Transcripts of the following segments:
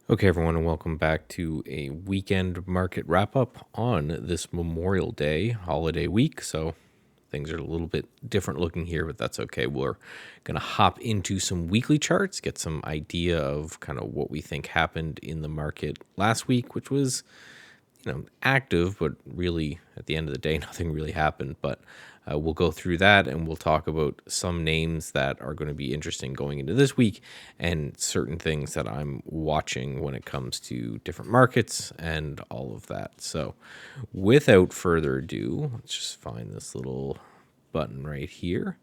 Okay, everyone, and welcome back to a weekend market wrap up on this Memorial Day holiday week. So things are a little bit different looking here, but that's okay. We're going to hop into some weekly charts, get some idea of kind of what we think happened in the market last week, which was active, but really at the end of the day, nothing really happened. But we'll go through that and we'll talk about some names that are going to be interesting going into this week and certain things that I'm watching when it comes to different markets and all of that. So without further ado, let's just find this little button right here.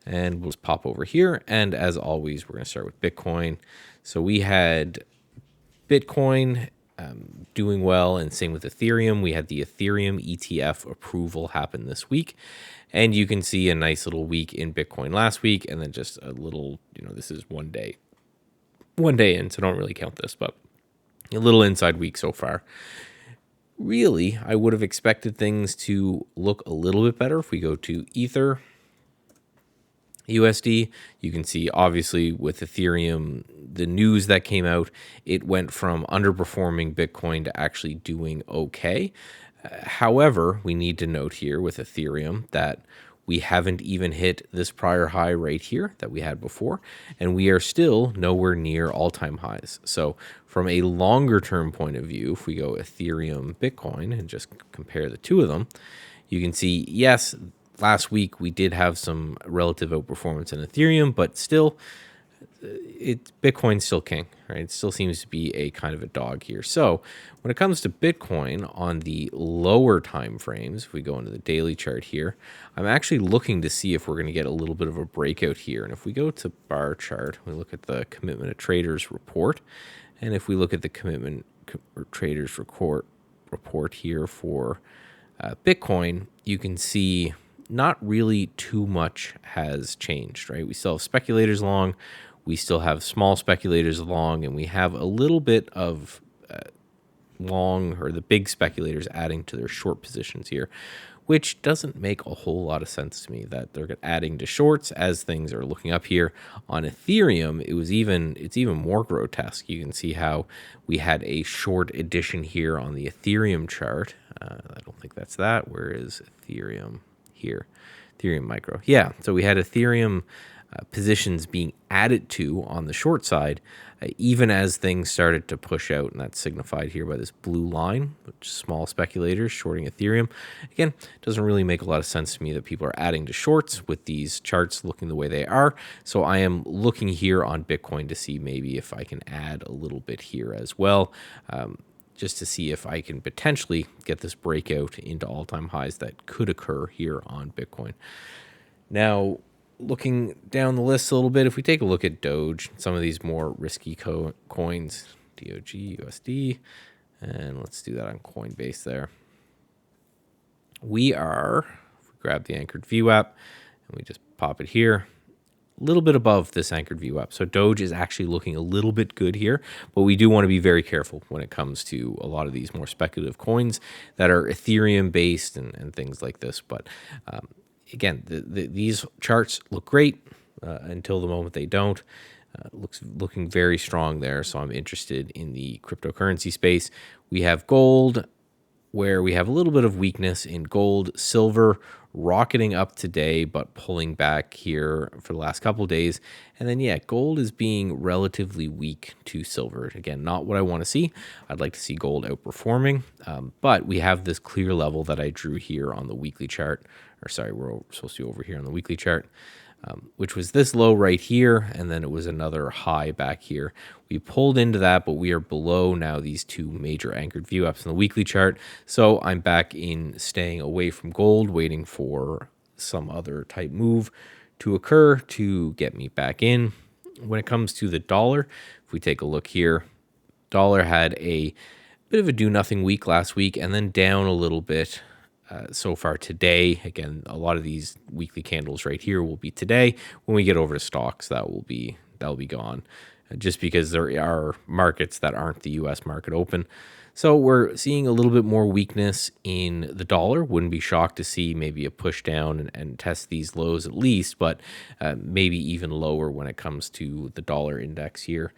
And we'll just pop over here. And as always, we're going to start with Bitcoin. So we had Bitcoin doing well, and same with Ethereum. We had the Ethereum ETF approval happen this week, and you can see a nice little week in Bitcoin last week, and then just a little, this is one day in, so don't really count this, but a little inside week so far. Really, I would have expected things to look a little bit better if we go to Ether. USD, you can see obviously with Ethereum, the news that came out, it went from underperforming Bitcoin to actually doing okay. However, we need to note here with Ethereum that we haven't even hit this prior high right here that we had before, and we are still nowhere near all-time highs. So from a longer term point of view, if we go Ethereum, Bitcoin, and just compare the two of them, you can see, yes, last week we did have some relative outperformance in Ethereum, but still, Bitcoin's still king, right? It still seems to be a kind of a dog here. So when it comes to Bitcoin on the lower time frames, if we go into the daily chart here, I'm actually looking to see if we're going to get a little bit of a breakout here. And if we go to bar chart, we look at the commitment of traders report, and if we look at the commitment traders report here for Bitcoin, you can see not really too much has changed, right? We still have speculators long, we still have small speculators long, and we have a little bit of long, or the big speculators adding to their short positions here, which doesn't make a whole lot of sense to me that they're adding to shorts as things are looking up here. On Ethereum, it's even more grotesque. You can see how we had a short addition here on the Ethereum chart. I don't think that's that. Where is Ethereum? Here, Ethereum micro. Yeah, so we had Ethereum positions being added to on the short side, even as things started to push out, and that's signified here by this blue line, which is small speculators shorting Ethereum. Again, doesn't really make a lot of sense to me that people are adding to shorts with these charts looking the way they are. So I am looking here on Bitcoin to see maybe if I can add a little bit here as well. Just to see if I can potentially get this breakout into all-time highs that could occur here on Bitcoin. Now, looking down the list a little bit, if we take a look at Doge, some of these more risky coins, DOG, USD, and let's do that on Coinbase there. If we grab the anchored VWAP and we just pop it here, little bit above this anchored VWAP. So Doge is actually looking a little bit good here, but we do want to be very careful when it comes to a lot of these more speculative coins that are Ethereum based and things like this. But again, these charts look great until the moment they don't. Looking very strong there. So I'm interested in the cryptocurrency space. We have gold, where we have a little bit of weakness in gold. Silver rocketing up today, but pulling back here for the last couple of days. And then, gold is being relatively weak to silver. Again, not what I want to see. I'd like to see gold outperforming. But we have this clear level that I drew here on the weekly chart. Or sorry, we're supposed to be over here on the weekly chart. Which was this low right here, and then it was another high back here. We pulled into that, but we are below now these two major anchored VWAPs in the weekly chart. So I'm back in staying away from gold, waiting for some other type move to occur to get me back in. When it comes to the dollar, if we take a look here, dollar had a bit of a do-nothing week last week, and then down a little bit so far today. Again, a lot of these weekly candles right here will be today. When we get over to stocks, that'll be gone, just because there are markets that aren't the U.S. market open. So we're seeing a little bit more weakness in the dollar. Wouldn't be shocked to see maybe a push down and test these lows at least, but maybe even lower when it comes to the dollar index here.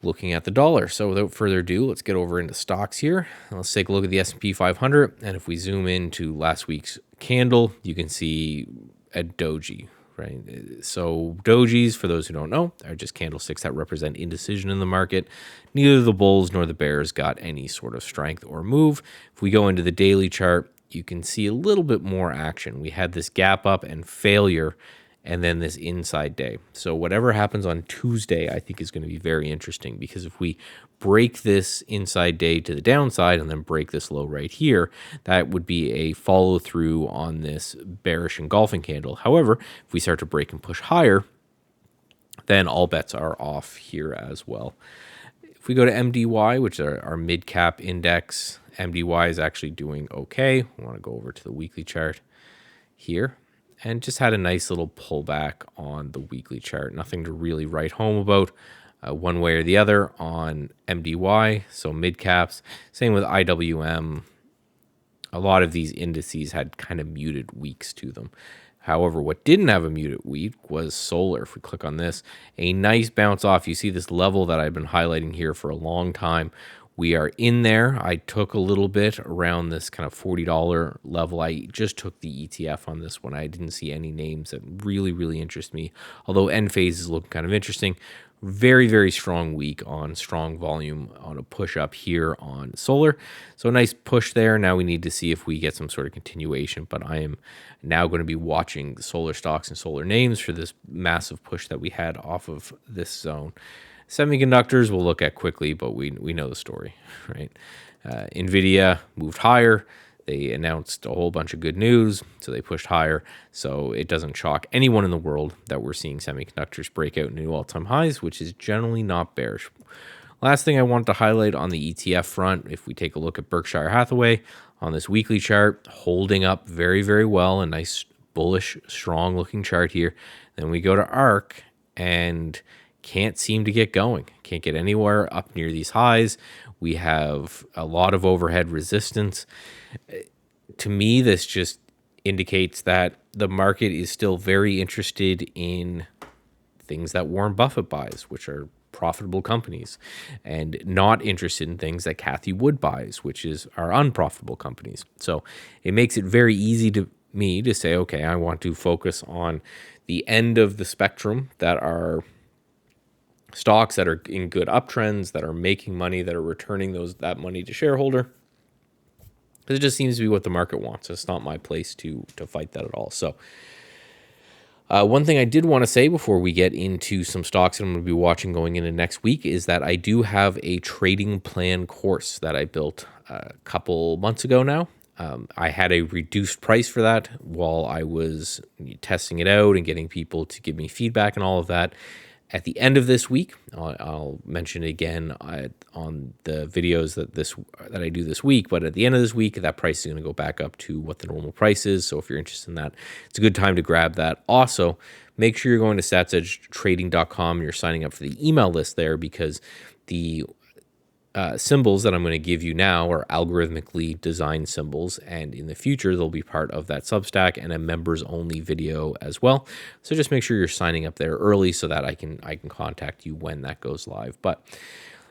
looking at the dollar. So without further ado, let's get over into stocks here. Let's take a look at the S&P 500. And if we zoom into last week's candle, you can see a doji, right? So dojis, for those who don't know, are just candlesticks that represent indecision in the market. Neither the bulls nor the bears got any sort of strength or move. If we go into the daily chart, you can see a little bit more action. We had this gap up and failure, and then this inside day. So whatever happens on Tuesday, I think is going to be very interesting, because if we break this inside day to the downside and then break this low right here, that would be a follow through on this bearish engulfing candle. However, if we start to break and push higher, then all bets are off here as well. If we go to MDY, which are our mid cap index, MDY is actually doing okay. We want to go over to the weekly chart here, and just had a nice little pullback on the weekly chart. Nothing to really write home about one way or the other on MDY. So mid caps, same with IWM. A lot of these indices had kind of muted weeks to them. However, what didn't have a muted week was solar. If we click on this, a nice bounce off. You see this level that I've been highlighting here for a long time. We are in there. I took a little bit around this kind of $40 level. I just took the ETF on this one. I didn't see any names that really interest me, although end phase is looking kind of interesting. Very strong week on strong volume on a push up here on solar. So a nice push there. Now we need to see if we get some sort of continuation, but I am now going to be watching the solar stocks and solar names for this massive push that we had off of this zone. Semiconductors we'll look at quickly, but we know the story, right? NVIDIA moved higher. They announced a whole bunch of good news, so they pushed higher. So it doesn't shock anyone in the world that we're seeing semiconductors break out new all-time highs, which is generally not bearish. Last thing I want to highlight on the ETF front, if we take a look at Berkshire Hathaway on this weekly chart, holding up very well, a nice bullish, strong-looking chart here. Then we go to ARK and can't seem to get going. Can't get anywhere up near these highs. We have a lot of overhead resistance. To me, this just indicates that the market is still very interested in things that Warren Buffett buys, which are profitable companies, and not interested in things that Cathie Wood buys, which are unprofitable companies. So it makes it very easy to me to say, okay, I want to focus on the end of the spectrum that are stocks that are in good uptrends, that are making money, that are returning that money to shareholder. Because it just seems to be what the market wants. It's not my place to fight that at all. So one thing I did want to say before we get into some stocks that I'm going to be watching going into next week is that I do have a trading plan course that I built a couple months ago now. I had a reduced price for that while I was testing it out and getting people to give me feedback and all of that. At the end of this week, I'll mention it again on the videos that I do this week, but at the end of this week, that price is going to go back up to what the normal price is. So if you're interested in that, it's a good time to grab that. Also, make sure you're going to statsedgetrading.com and you're signing up for the email list there, because the symbols that I'm going to give you now are algorithmically designed symbols, and in the future they'll be part of that Substack and a members only video as well. So just make sure you're signing up there early so that I can contact you when that goes live. But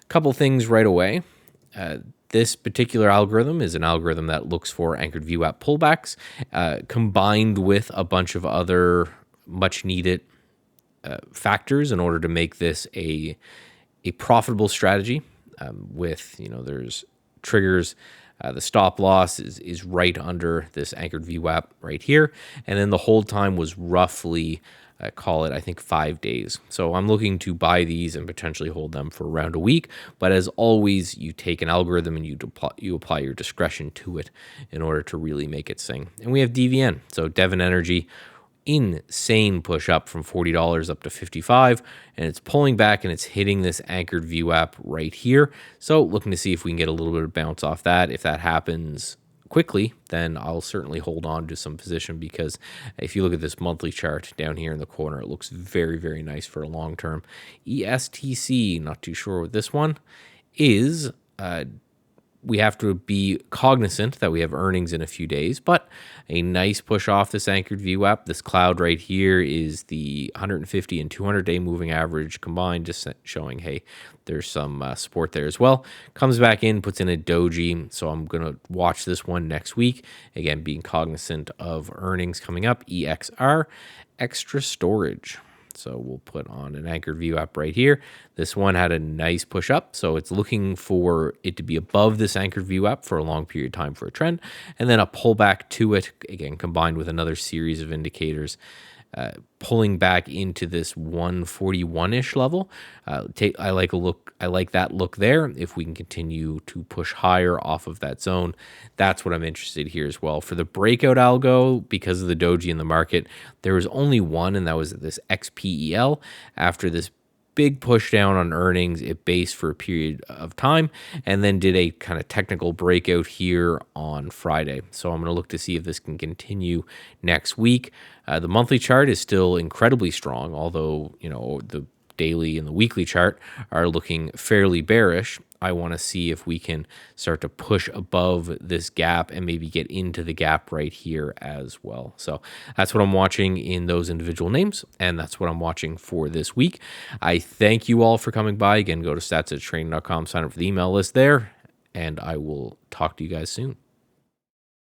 a couple things right away. This particular algorithm is an algorithm that looks for anchored VWAP pullbacks combined with a bunch of other much needed factors in order to make this a profitable strategy. There's triggers. The stop loss is right under this anchored VWAP right here. And then the hold time was roughly, call it, I think, 5 days. So I'm looking to buy these and potentially hold them for around a week. But as always, you take an algorithm and you apply your discretion to it in order to really make it sing. And we have DVN. So Devon Energy, insane push up from $40 up to $55, and it's pulling back and it's hitting this anchored VWAP right here. So looking to see if we can get a little bit of bounce off that. If that happens quickly, then I'll certainly hold on to some position, because if you look at this monthly chart down here in the corner, it looks very nice for a long term. ESTC, not too sure what this one is. we have to be cognizant that we have earnings in a few days, but a nice push off this anchored view up. This cloud right here is the 150 and 200-day moving average combined, just showing, hey, there's some support there as well. Comes back in, puts in a doji, so I'm going to watch this one next week. Again, being cognizant of earnings coming up, EXR, extra storage. So we'll put on an anchored view up right here. This one had a nice push up, so it's looking for it to be above this anchored view up for a long period of time for a trend, and then a pullback to it, again, combined with another series of indicators pulling back into this 141-ish level. I like that look there. If we can continue to push higher off of that zone, that's what I'm interested here as well. For the breakout algo, because of the doji in the market, there was only one, and that was this XPEL. After this big push down on earnings, it based for a period of time and then did a kind of technical breakout here on Friday. So I'm going to look to see if this can continue next week. The monthly chart is still incredibly strong, although, the daily and the weekly chart are looking fairly bearish. I want to see if we can start to push above this gap and maybe get into the gap right here as well. So that's what I'm watching in those individual names, and that's what I'm watching for this week. I thank you all for coming by. Again, go to statsadtraining.com, sign up for the email list there, and I will talk to you guys soon.